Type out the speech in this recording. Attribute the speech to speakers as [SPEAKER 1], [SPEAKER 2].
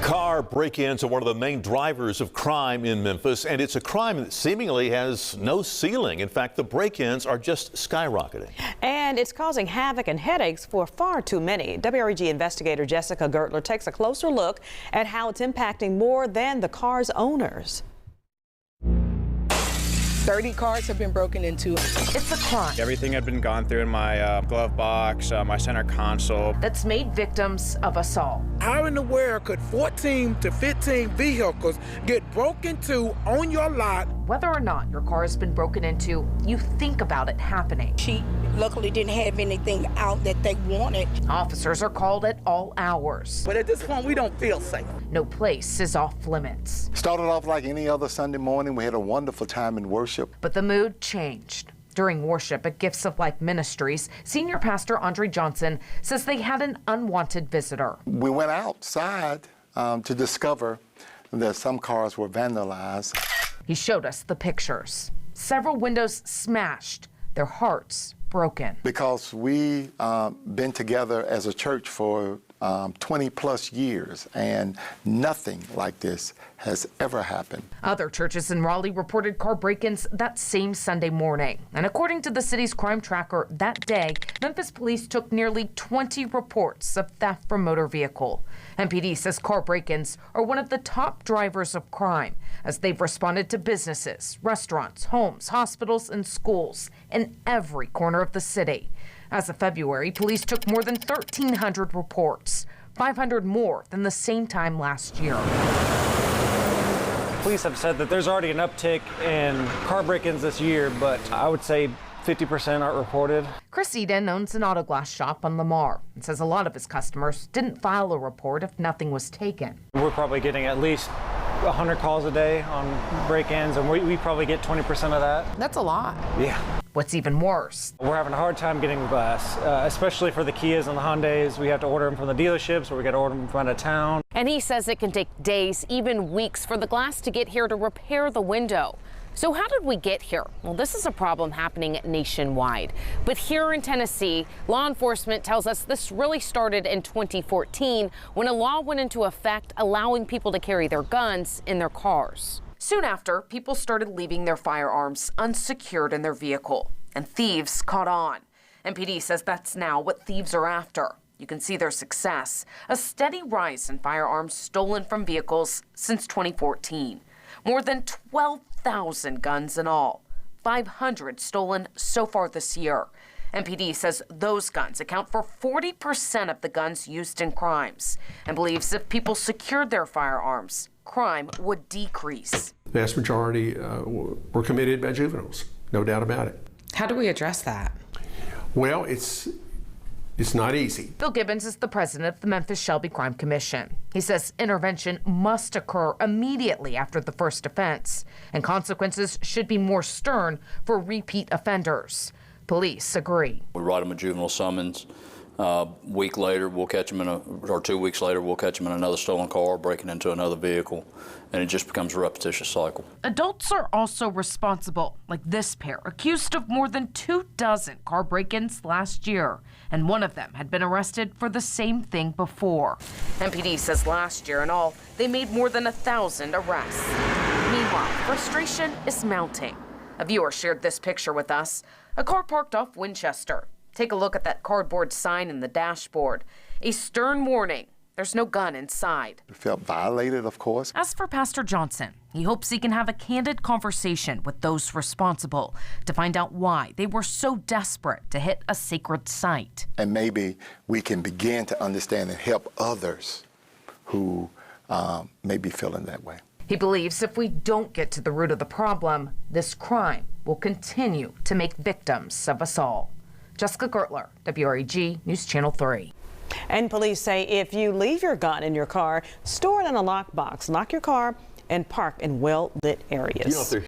[SPEAKER 1] Car break-ins are one of the main drivers of crime in Memphis, and it's a crime that seemingly has no ceiling. In fact, the break-ins are just skyrocketing.
[SPEAKER 2] And it's causing havoc and headaches for far too many. WREG investigator Jessica Gertler takes a closer look at how it's impacting more than the car's owners.
[SPEAKER 3] 30 cars have been broken into.
[SPEAKER 4] It's a crime.
[SPEAKER 5] Everything had been gone through in my glove box, my center console.
[SPEAKER 4] That's made victims of us all.
[SPEAKER 3] How in the world could 14 to 15 vehicles get broken into on your lot?
[SPEAKER 4] Whether or not your car has been broken into, you think about it happening.
[SPEAKER 6] She luckily didn't have anything out that they wanted.
[SPEAKER 4] Officers are called at all hours.
[SPEAKER 3] But at this point, we don't feel safe.
[SPEAKER 4] No place is off limits.
[SPEAKER 7] Started off like any other Sunday morning. We had a wonderful time in worship.
[SPEAKER 4] But the mood changed. During worship at Gifts of Life Ministries, Senior Pastor Andre Johnson says they had an unwanted visitor.
[SPEAKER 7] We went outside to discover that some cars were vandalized.
[SPEAKER 4] He showed us the pictures. Several windows smashed, their hearts broken.
[SPEAKER 7] Because we been together as a church for 20 plus years, and nothing like this has ever happened.
[SPEAKER 4] Other churches in Raleigh reported car break-ins that same Sunday morning. And according to the city's crime tracker, that day, Memphis police took nearly 20 reports of theft from motor vehicle. MPD says car break-ins are one of the top drivers of crime, as they've responded to businesses, restaurants, homes, hospitals, and schools in every corner of the city. As of February, police took more than 1,300 reports, 500 more than the same time last year.
[SPEAKER 8] Police have said that there's already an uptick in car break-ins this year, but I would say 50% aren't reported.
[SPEAKER 4] Chris Eden owns an auto glass shop on Lamar and says a lot of his customers didn't file a report if nothing was taken.
[SPEAKER 8] We're probably getting at least 100 calls a day on break-ins, and we probably get 20% of that.
[SPEAKER 4] That's a lot.
[SPEAKER 8] Yeah.
[SPEAKER 4] What's even worse,
[SPEAKER 8] We're having a hard time getting glass, especially for the Kias and the Hyundais. We have to order them from the dealerships, or we got to order them from out of town.
[SPEAKER 9] And he says it can take days, even weeks, for the glass to get here to repair the window. So how did we get here? Well, this is a problem happening nationwide. But here in Tennessee, law enforcement tells us this really started in 2014 when a law went into effect allowing people to carry their guns in their cars. Soon after, people started leaving their firearms unsecured in their vehicle, and thieves caught on. MPD says that's now what thieves are after. You can see their success, a steady rise in firearms stolen from vehicles since 2014. More than 12,000 guns in all, 500 stolen so far this year. MPD says those guns account for 40% of the guns used in crimes and believes if people secured their firearms, crime would decrease.
[SPEAKER 10] The vast majority were committed by juveniles, no doubt about it.
[SPEAKER 11] How do we address that?
[SPEAKER 10] Well, it's not easy.
[SPEAKER 4] Bill Gibbons is the president of the Memphis Shelby Crime Commission. He says intervention must occur immediately after the first offense, and consequences should be more stern for repeat offenders. Police agree.
[SPEAKER 12] We write them a juvenile summons. Week later, we'll catch them or 2 weeks later, we'll catch them in another stolen car, breaking into another vehicle, and it just becomes a repetitious cycle.
[SPEAKER 4] Adults are also responsible, like this pair, accused of more than 24 car break-ins last year, and one of them had been arrested for the same thing before. MPD says last year in all, they made more than 1,000 arrests. Meanwhile, frustration is mounting. A viewer shared this picture with us, a car parked off Winchester. Take a look at that cardboard sign in the dashboard. A stern warning. There's no gun inside.
[SPEAKER 7] We felt violated, of course.
[SPEAKER 4] As for Pastor Johnson, he hopes he can have a candid conversation with those responsible to find out why they were so desperate to hit a sacred site.
[SPEAKER 7] And maybe we can begin to understand and help others who may be feeling that way.
[SPEAKER 4] He believes if we don't get to the root of the problem, this crime will continue to make victims of us all. Jessica Gertler, WREG News Channel 3.
[SPEAKER 2] And police say if you leave your gun in your car, store it in a lockbox, lock your car, and park in well-lit areas.